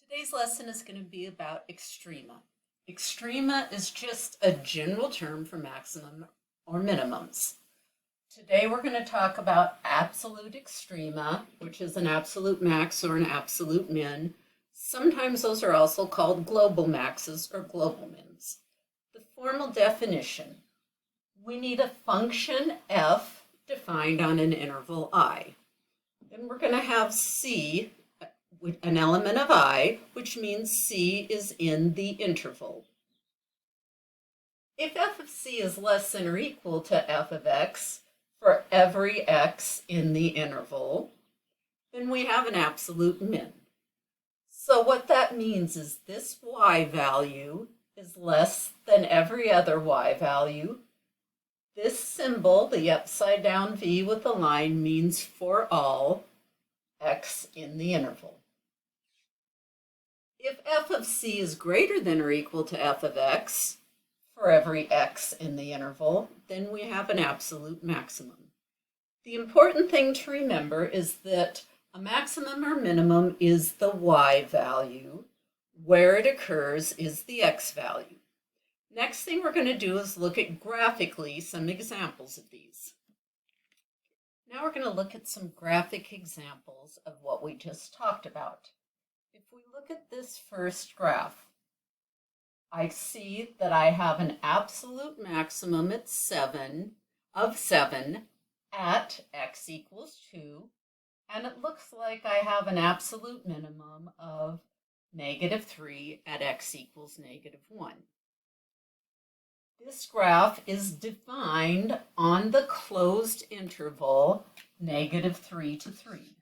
Today's lesson is going to be about extrema. Extrema is just a general term for maximum or minimums. Today we're going to talk about absolute extrema, which is an absolute max or an absolute min. Sometimes those are also called global maxes or global mins. The formal definition: we need a function f defined on an interval I. Then we're going to have c, an element of I, which means c is in the interval. If f of c is less than or equal to f of x for every x in the interval, then we have an absolute min. So what that means is this y value is less than every other y value. This symbol, the upside down V with the line, means for all x in the interval. If f of c is greater than or equal to f of x for every x in the interval, then we have an absolute maximum. The important thing to remember is that a maximum or minimum is the y value. Where it occurs is the x value. Next thing we're going to do is look at graphically some examples of these. Now we're going to look at some graphic examples of what we just talked about. If we look at this first graph, I see that I have an absolute maximum at 7 at x equals 2, and it looks like I have an absolute minimum of -3 at x equals -1. This graph is defined on the closed interval -3 to 3.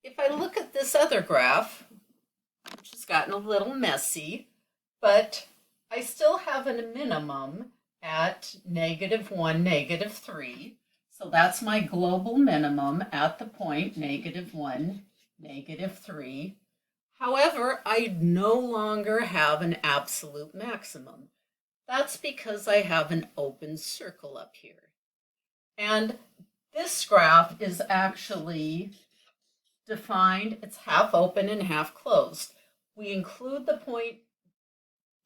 If I look at this other graph, which has gotten a little messy, but I still have a minimum at -1, -3. So that's my global minimum at the point -1, -3. However, I no longer have an absolute maximum. That's because I have an open circle up here. And this graph is actually defined, it's half open and half closed. We include the point,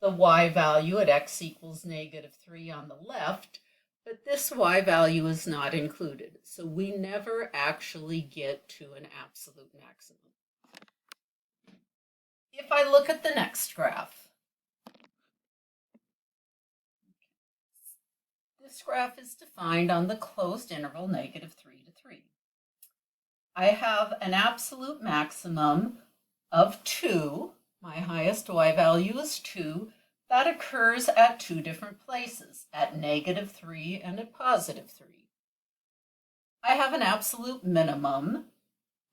the y value at x equals -3 on the left, but this y value is not included. So we never actually get to an absolute maximum. If I look at the next graph, this graph is defined on the closed interval -3 to 3. I have an absolute maximum of 2. My highest y value is 2. That occurs at two different places, at -3 and at +3. I have an absolute minimum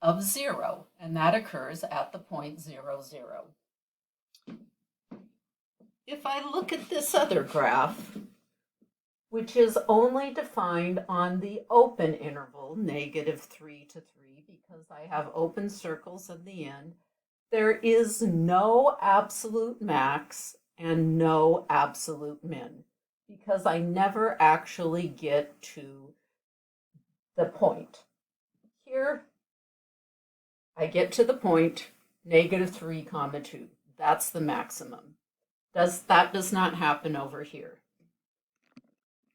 of 0, and that occurs at the point 0, 0. If I look at this other graph, which is only defined on the open interval, -3 to 3, because I have open circles at the end, there is no absolute max and no absolute min, because I never actually get to the point. Here, I get to the point -3, 2. That's the maximum. That does not happen over here.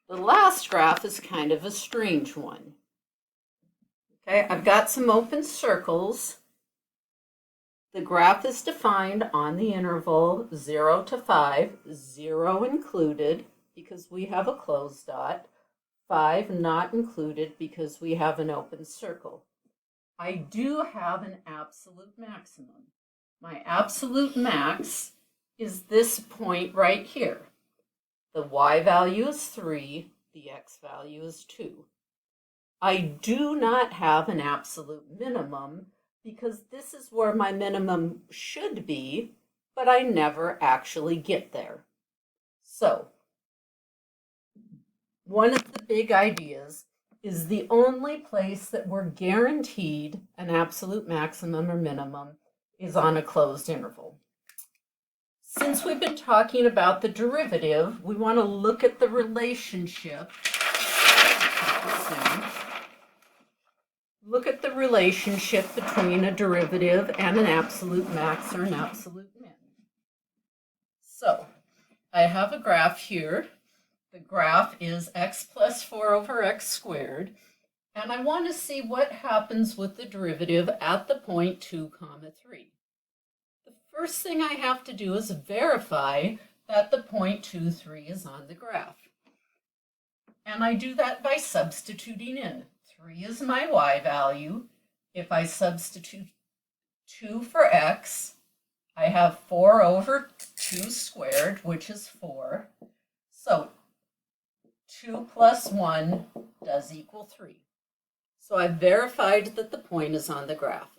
The last graph is kind of a strange one. Okay, I've got some open circles. The graph is defined on the interval 0 to 5, 0 included because we have a closed dot, 5 not included because we have an open circle. I do have an absolute maximum. My absolute max is this point right here. The y value is 3, the x value is 2. I do not have an absolute minimum because this is where my minimum should be, but I never actually get there. So, one of the big ideas is the only place that we're guaranteed an absolute maximum or minimum is on a closed interval. Since we've been talking about the derivative, we want to look at the relationship look at the relationship between a derivative and an absolute max or an absolute min. So I have a graph here. The graph is x plus 4 over x squared. And I want to see what happens with the derivative at the point 2, 3. The first thing I have to do is verify that the point 2, 3 is on the graph. And I do that by substituting in. 3 is my y value. If I substitute 2 for x, I have 4 over 2 squared, which is 4. So 2 plus 1 does equal 3. So I've verified that the point is on the graph.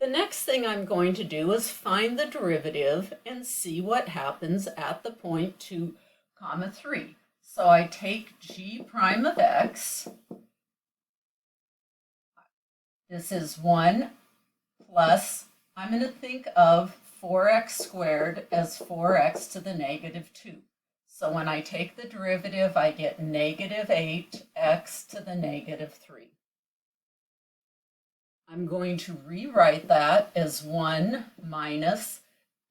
The next thing I'm going to do is find the derivative and see what happens at the point 2, 3. So I take g prime of x. This is 1 plus, I'm going to think of 4x squared as 4x to the negative 2. So when I take the derivative, I get negative 8x to the negative 3. I'm going to rewrite that as 1 minus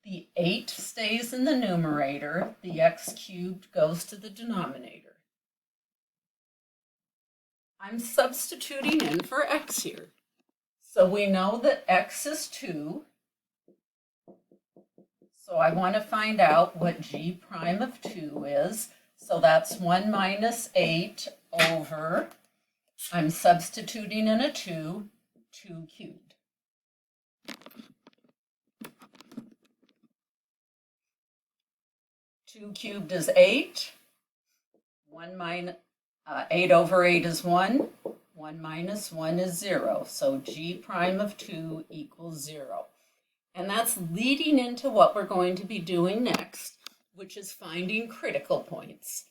the 8 stays in the numerator, the x cubed goes to the denominator. I'm substituting in for x here. So we know that x is 2. So I want to find out what g prime of 2 is. So that's 1 minus 8 over, I'm substituting in a 2 cubed. 2 cubed is 8. 8 over 8 is 1. 1 minus 1 is 0. So g prime of 2 equals 0. And that's leading into what we're going to be doing next, which is finding critical points.